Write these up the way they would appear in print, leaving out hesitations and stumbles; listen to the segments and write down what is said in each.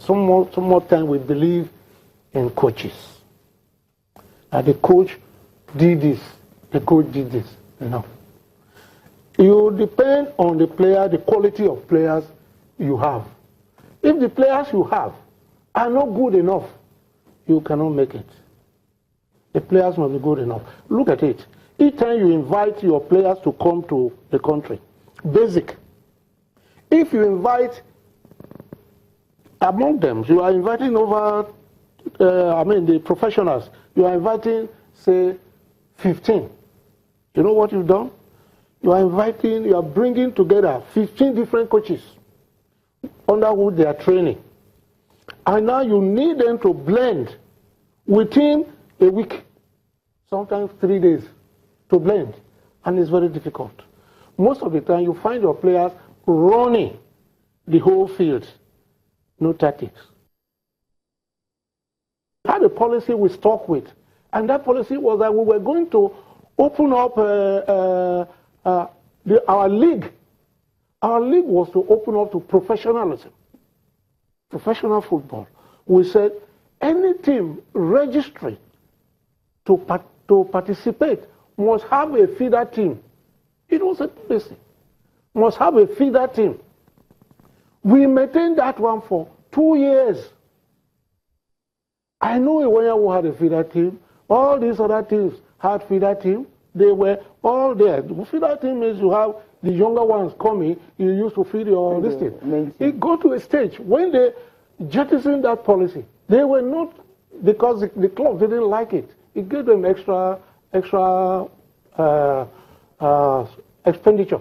some more time we believe in coaches. The coach did this, the coach did this. No. You depend on the player, the quality of players you have. If the players you have are not good enough, you cannot make it. The players must be good enough. Look at it. Each time you invite your players to come to the country, basic. If you invite among them, you are inviting over, the professionals, you are inviting, say, 15. You know what you've done? You are bringing together 15 different coaches under who they are training. And now you need them to blend within a week, sometimes 3 days, to blend. And it's very difficult. Most of the time, you find your players running the whole field. No tactics. We had a policy we stuck with. And that policy was that we were going to open up our league. Our league was to open up to professionalism, professional football. We said any team registering to participate must have a feeder team. It was a policy. Must have a feeder team. We maintained that one for 2 years. I know a winner who had a feeder team. All these other teams had feeder team. They were all there. The feeder team means you have the younger ones coming, you used to feed your this thing. It got to a stage when they jettisoned that policy. They were not, because the club didn't like it. It gave them extra expenditure.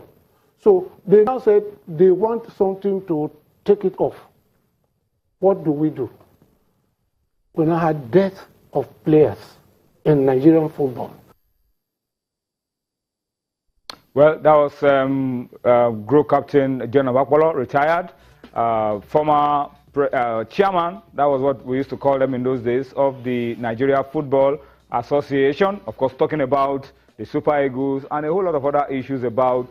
So they now said they want something to take it off. What do? We now had death of players in Nigerian football. Well, that was GROW captain John Obakpolor, retired, former chairman, that was what we used to call them in those days, of the Nigeria Football Association, of course talking about the Super Eagles and a whole lot of other issues about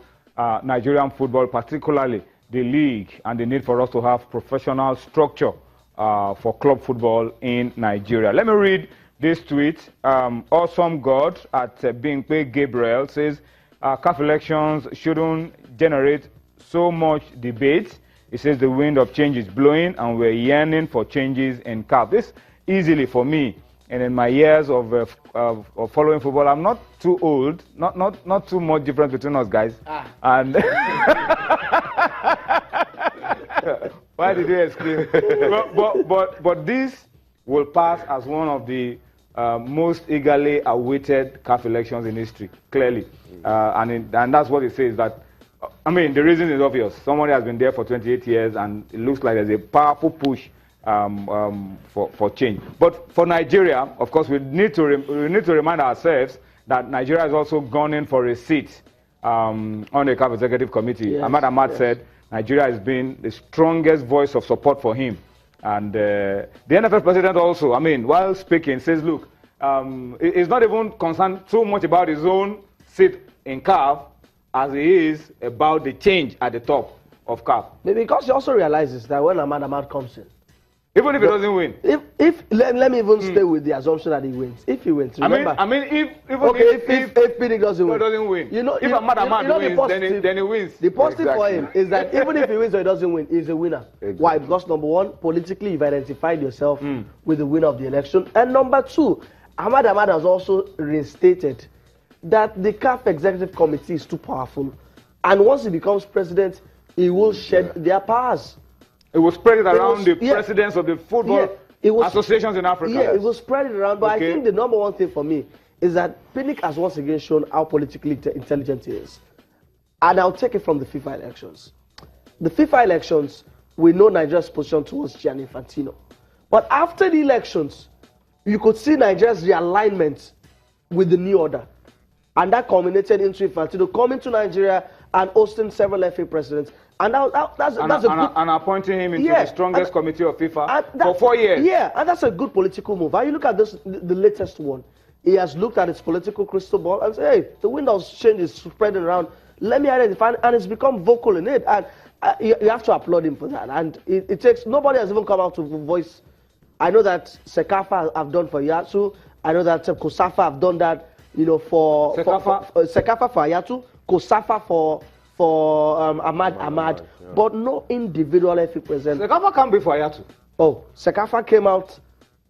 Nigerian football, particularly the league and the need for us to have professional structure for club football in Nigeria. Let me read this tweet. Awesome God at Bingpe Gabriel says, CAF elections shouldn't generate so much debate. It says the wind of change is blowing and we're yearning for changes in CAF. This easily for me, and in my years of following football, I'm not too old, not too much difference between us guys. And why did you exclaim? but this will pass as one of the most eagerly awaited CAF elections in history, clearly. And that's what it says. That, I mean, the reason is obvious. Somebody has been there for 28 years, and it looks like there's a powerful push for change. But for Nigeria, of course, we need to remind ourselves that Nigeria has also gone in for a seat on the CAF Executive Committee. Yes, Ahmad said Nigeria has been the strongest voice of support for him. And the NFF president also, I mean, while speaking, says, look, he's not even concerned so much about his own seat in CAF as he is about the change at the top of CAF. Because he also realizes that when Ahmad comes in, even if he doesn't win. Let me even stay with the assumption that he wins. If he wins, remember. I mean, if PDP doesn't win. You know, if Ahmad wins, then he wins. The positive for him is that even if he wins or he doesn't win, he's a winner. Exactly. Why? Because number one, politically you've identified yourself with the winner of the election. And number two, Ahmad has also reinstated that the CAF Executive Committee is too powerful. And once he becomes president, he will shed their powers. It was spread around the presidents of the football associations in Africa. Yeah, it was spread around. But I think the number one thing for me is that Pinnick has once again shown how politically intelligent he is. And I'll take it from the FIFA elections. The FIFA elections, we know Nigeria's position towards Gianni Infantino. But after the elections, you could see Nigeria's realignment with the new order. And that culminated into Infantino coming to Nigeria and hosting several FA presidents. And that's a good... And appointing him into the strongest committee of FIFA for 4 years. Yeah, and that's a good political move. And you look at this, the latest one. He has looked at his political crystal ball and said, hey, the wind of change is spreading around. Let me identify, and it's become vocal in it. And you have to applaud him for that. And it takes, nobody has even come out to voice. I know that Sekafa have done for Yatu. I know that Kosafa have done that, you know, for Sekafa for Yatu, Kosafa for Ahmad. Yeah. But no individual FA president. Sekafa can't be for Yatu. Oh, Sekafa came out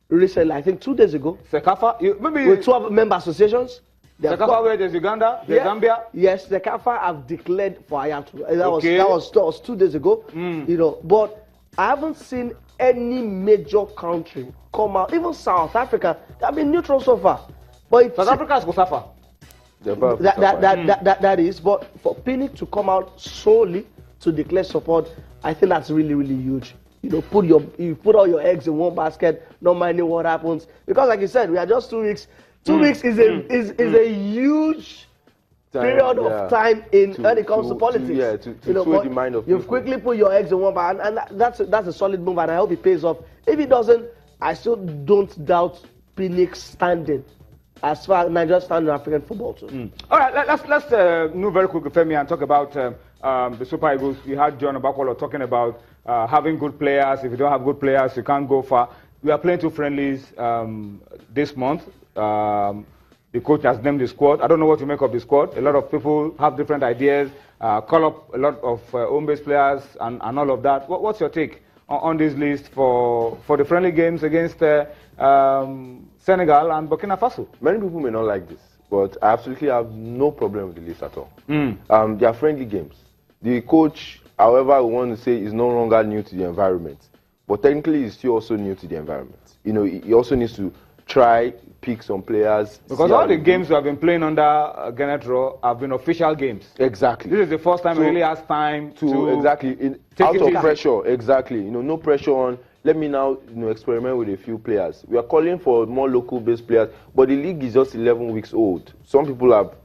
recently, I think 2 days ago. Sekafa, maybe with 12 member associations. Sekafa, where there's Uganda, there's Zambia. Yes, Sekafa have declared for Ayatu. That was 2 days ago. You know, but I haven't seen any major country come out. Even South Africa, they have been neutral so far. But South Africa has Kosafa. That is, but for Pinnick to come out solely to declare support, I think that's really, really huge. You know, you put all your eggs in one basket, not minding what happens. Because like you said, we are just 2 weeks. 2 weeks is a huge period of time when it comes to politics. To sway the mind of people. You've quickly put your eggs in one basket, and that's a solid move, and I hope it pays off. If it doesn't, I still don't doubt Pinnick's standing as far as Nigeria stands in African football too. All right, let's move very quickly, Femi, and talk about the Super Eagles. We had John Obakpolor talking about having good players. If you don't have good players, you can't go far. We are playing 2 friendlies this month. The coach has named the squad. I don't know what to make of the squad. A lot of people have different ideas, call up a lot of home-based players and all of that. What's your take on this list for the friendly games against Senegal and Burkina Faso? Many people may not like this, but I absolutely have no problem with the list at all. They are friendly games. The coach, however, I want to say, is no longer new to the environment, but technically he's still also new to the environment. You know, he also needs to try, pick some players. Because all the games we have been playing under Genetro have been official games. Exactly. This is the first time he really has time to out of pressure. Exactly. You know, no pressure on. Let me now, you know, experiment with a few players. We are calling for more local-based players, but the league is just 11 weeks old. Some people have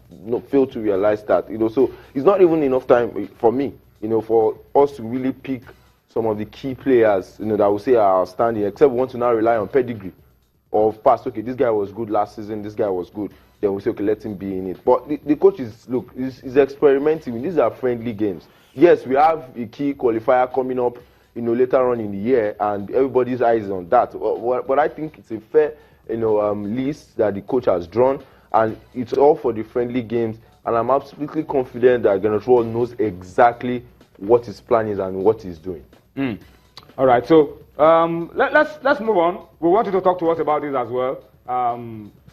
failed to realize that. You know, so it's not even enough time for me. You know, for us to really pick some of the key players. You know, that will say are outstanding. Except we want to now rely on pedigree of past. Okay, this guy was good last season. This guy was good. Then we say, okay, let him be in it. But the coach is experimenting. These are friendly games. Yes, we have a key qualifier coming up, you know, later on in the year, and everybody's eyes is on that. But I think it's a fair, you know, list that the coach has drawn, and it's all for the friendly games. And I'm absolutely confident that Genetro knows exactly what his plan is and what he's doing. All right, so let's move on. We want you to talk to us about this as well.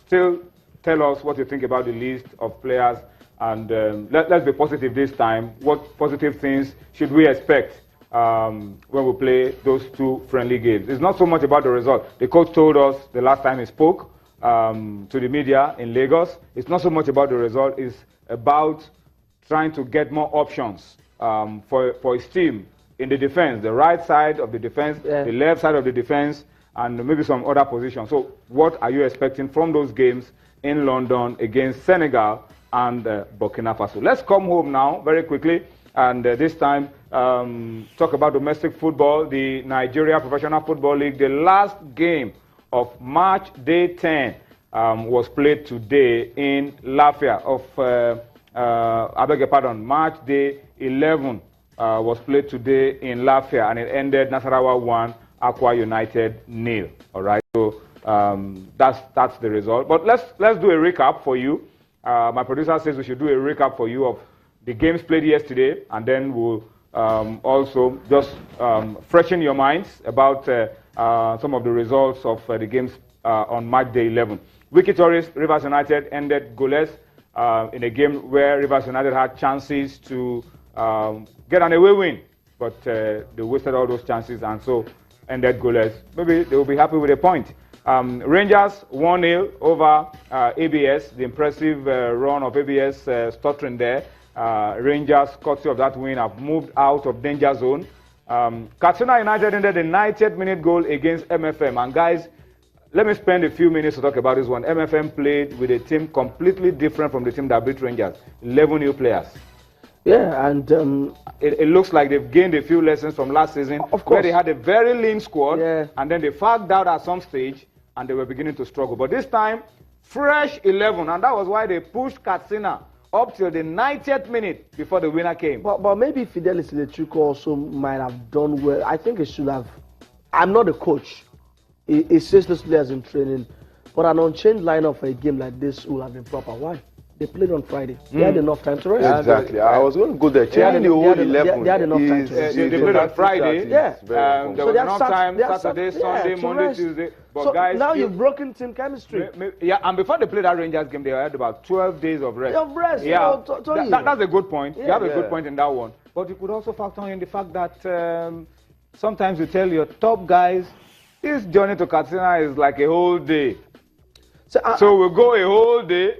Still tell us what you think about the list of players, and let's be positive this time. What positive things should we expect when we play those 2 friendly games? It's not so much about the result. The coach told us the last time he spoke to the media in Lagos, it's not so much about the result, it's about trying to get more options for his team in the defense, the right side of the defense, the left side of the defense, and maybe some other positions. So what are you expecting from those games in London against Senegal and Burkina Faso? Let's come home now very quickly, and this time talk about domestic football, the Nigeria Professional Football League. The last game of March Day 10 was played today in Lafia I beg your pardon, March Day 11 was played today in Lafia, and it ended Nasarawa 1, Aqua United 0. All right, so that's the result. But let's do a recap for you. My producer says we should do a recap for you of the games played yesterday, and then we'll also just freshen your minds about some of the results of the games on March Day 11. Wiki Tourist, Rivers United ended goalless in a game where Rivers United had chances to get an away win, but they wasted all those chances and so ended goalless. Maybe they will be happy with a point. Rangers 1-0 over ABS, the impressive run of ABS stuttering there. Rangers, courtesy of that win, have moved out of danger zone. Katsina United ended the 90th minute goal against MFM. And guys, let me spend a few minutes to talk about this one. MFM played with a team completely different from the team that beat Rangers. 11 new players. Yeah, and it looks like they've gained a few lessons from last season, of course, where they had a very lean squad, and then they fagged out at some stage, and they were beginning to struggle. But this time, fresh 11, and that was why they pushed Katsina up till the 90th minute before the winner came. But maybe Fidelis Lechuko also might have done well. I think he should have. I'm not a coach. He says those players in training. But an unchanged lineup for a game like this will have been proper. Why? They played on Friday. They had enough time to rest. Exactly. I was going to go there. Changing the whole 11. They had enough time to rest. They played on Friday. Yeah. There was enough time they had Saturday, yeah, Sunday, to Monday, rest. Tuesday. But So guys, now you've broken team chemistry. Yeah, and before they played that Rangers game, they had about 12 days of rest. Of rest, Yeah, you know, that's a good point. You Yeah. have a good point in that one. But you could also factor in the fact that sometimes you tell your top guys, this journey to Katsina is like a whole day. So we'll go a whole day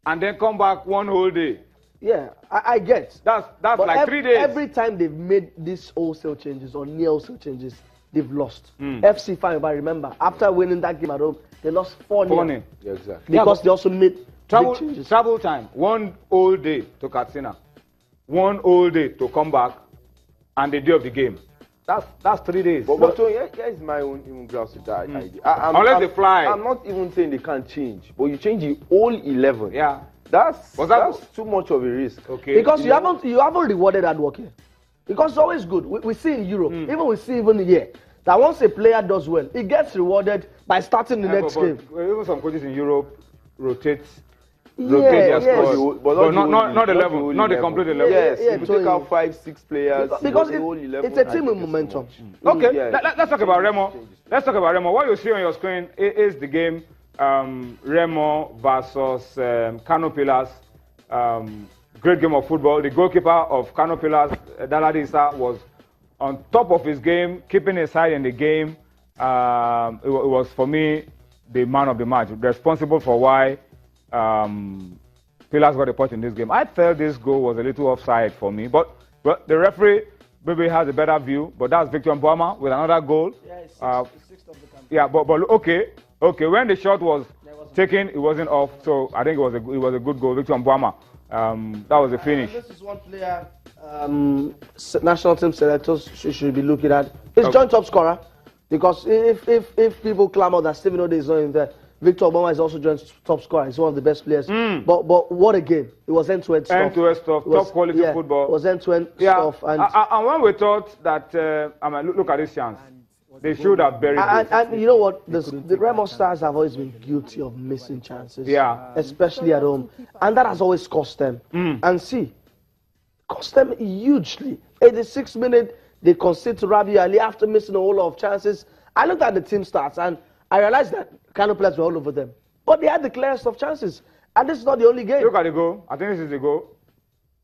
and then come back one whole day. Yeah, I get. That's But like 3 days. Every time they've made these wholesale changes or near wholesale changes, they've lost. FC Fine, if I remember, after winning that game at home, they lost 4-0. Yeah, exactly. Because they also made big changes. Travel time, one whole day to Katsina, one whole day to come back, and the day of the game. That's 3 days. But here's my own even grasp with that idea. Unless they fly. I'm not even saying they can't change, but you change the whole 11. Yeah. That's that too much of a risk. Okay. Because you haven't rewarded hard work here. Because it's always good. We see in Europe, we see even here, that once a player does well, he gets rewarded by starting the next game. Even some coaches in Europe rotate Yeah, their yes. squad. But not 11, not the complete 11. Yes, Yeah, if you so take out 5-6 players, Because the whole 11, it's a team I with think momentum. Okay, Yeah. let's talk about Remo. Let's talk about Remo. What you see on your screen is the game Remo versus Kano Pillars. Great game of football. The goalkeeper of Kano Pillars, Daladi Issa, was on top of his game, keeping his side in the game. It was, for me, the man of the match, responsible for why Pillars got a point in this game. I felt this goal was a little offside for me, but the referee maybe has a better view. But that's Victor Mboma with another goal. Yeah, sixth of the campaign. Yeah, but okay. When the shot was taken, it wasn't off, so I think it was a good goal. Victor Mboma. That was the finish. This is one player national team selectors should be looking at. He's joint top scorer, because if people clamor that Stephen Ode is not in there, Victor Obama is also joint top scorer. He's one of the best players. But what a game! It was end-to-end stuff. End-to-end stuff, top quality football. It was end-to-end stuff. And when we thought that, look at this chance. They should have buried it. And you know what? The Remo Stars have always been guilty of missing chances. Yeah. Especially at home. And that has always cost them. And see, cost them hugely. 86th minute, they concede to Rabi Ali after missing a whole lot of chances. I looked at the team stats and I realized that Kano players were all over them. But they had the clearest of chances. And this is not the only game. Look at the goal. I think this is the goal.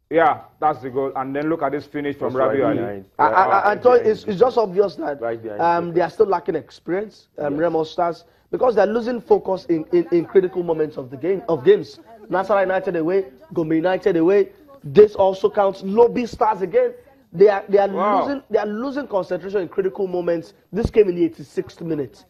Yeah, that's the goal. And then look at this finish from Rabi Ali. It's just obvious that they are still lacking experience, Remo Stars, because they're losing focus in critical moments of the games. Nasarawa United away, Gombe United away. This also counts. Lobby Stars again. They are losing concentration in critical moments. This came in the 86th minute.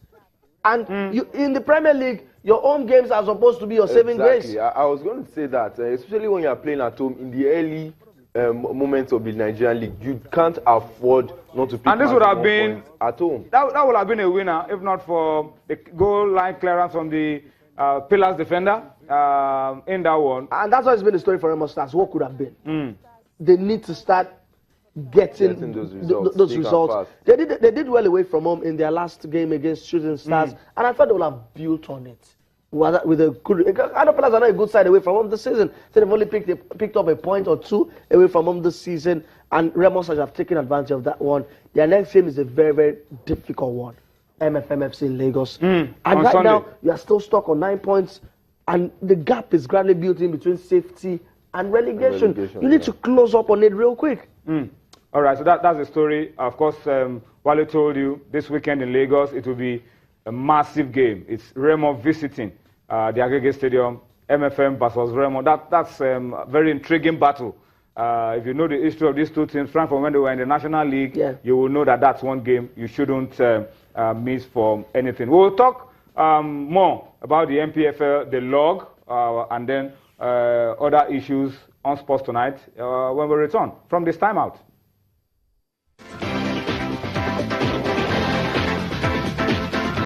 And in the Premier League, your home games are supposed to be your saving grace. I was going to say that, especially when you are playing at home in the early moments of the Nigerian league, you can't afford not to pick. And this would have been at home. That would have been a winner if not for the goal line clearance from the Pillars defender in that one. And that's why it's been a story for Remo Stars. What could have been? They need to start getting those results. They did well away from home in their last game against Shooting Stars, and I thought they would have built on it. With a good, other players are not a good side away from home this season. So they've only picked up a point or two away from home this season, and Remo Stars have taken advantage of that one. Their next game is a very, very difficult one. MFMFC in Lagos. And right Sunday. Now, you are still stuck on 9 points, and the gap is gradually building between safety and relegation. You need to close up on it real quick. All right, so that's the story. Of course, Wale told you this weekend in Lagos, it will be a massive game. It's Remo visiting the Agege Stadium, MFM versus Remo. That's a very intriguing battle. If you know the history of these two teams, from when they were in the National League, you will know that that's one game you shouldn't miss for anything. We'll talk more about the MPFL, the log, and then other issues on Sports Tonight when we return from this timeout.